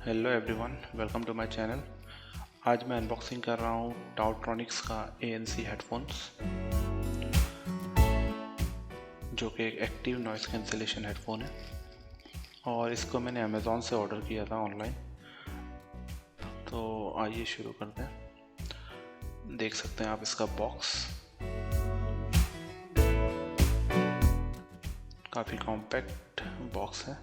Hello everyone, welcome to my channel. आज मैं unboxing कर रहा हूँ टाउट्रॉनिक्स का ANC हेडफोन्स, जो कि एक एक्टिव नॉइस कैंसिलेशन हेडफोन है और इसको मैंने अमेज़ॉन से ऑर्डर किया था ऑनलाइन। तो आइए शुरू करते हैं। देख सकते हैं आप इसका बॉक्स, काफ़ी कॉम्पैक्ट बॉक्स है।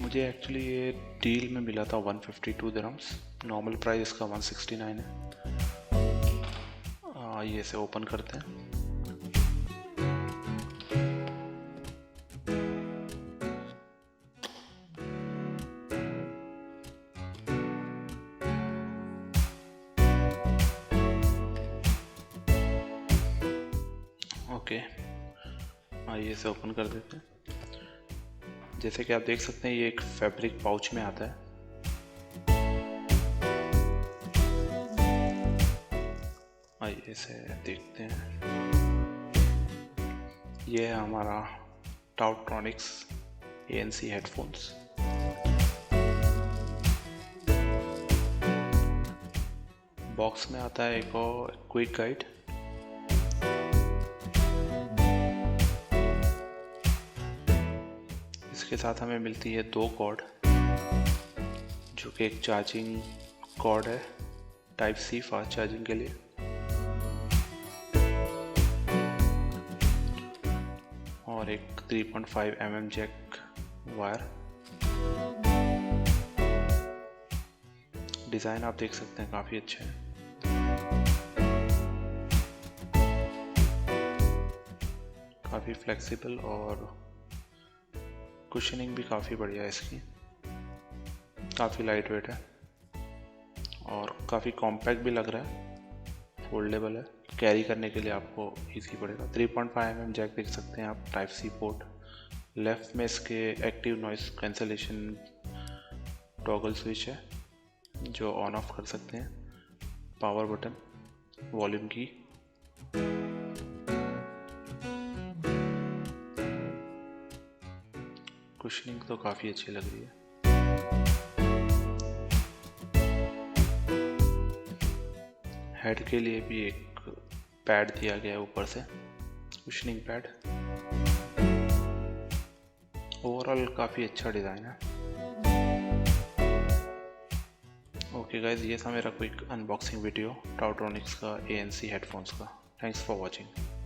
मुझे एक्चुअली ये डील में मिला था 152 दिरहम्स। नॉर्मल प्राइस इसका 169 है। ये इसे ओपन करते हैं। ओके, आइए इसे ओपन कर देते हैं। जैसे कि आप देख सकते हैं ये एक फैब्रिक पाउच में आता है। आइए इसे देखते हैं। ये है हमारा टाउट्रॉनिक्स ANC हेडफोन्स। बॉक्स में आता है एक और क्विक गाइड। इसके साथ हमें मिलती है 2 कॉर्ड, जो कि एक चार्जिंग कॉर्ड है टाइप C फास्ट चार्जिंग के लिए, और एक 3.5 mm जैक वायर। डिज़ाइन आप देख सकते हैं काफ़ी अच्छा है। काफ़ी फ्लेक्सिबल और कुशनिंग भी काफ़ी बढ़िया है इसकी। काफ़ी लाइट वेट है और काफ़ी कॉम्पैक्ट भी लग रहा है। फोल्डेबल है, कैरी करने के लिए आपको इजी पड़ेगा। 3.5 mm जैक देख सकते हैं आप, टाइप C पोर्ट। लेफ़्ट में इसके active noise cancellation toggle switch है, जो ऑन ऑफ कर सकते हैं। पावर बटन, वॉल्यूम की, कुशनिंग तो काफ़ी अच्छी लग रही है। हेड के लिए भी एक पैड दिया गया है ऊपर से, कुशनिंग पैड। ओवरऑल काफ़ी अच्छा डिज़ाइन है। ओके गाइज, ये था मेरा क्विक अनबॉक्सिंग वीडियो टाउट्रॉनिक्स का ANC हेडफोन्स का। Thanks for watching.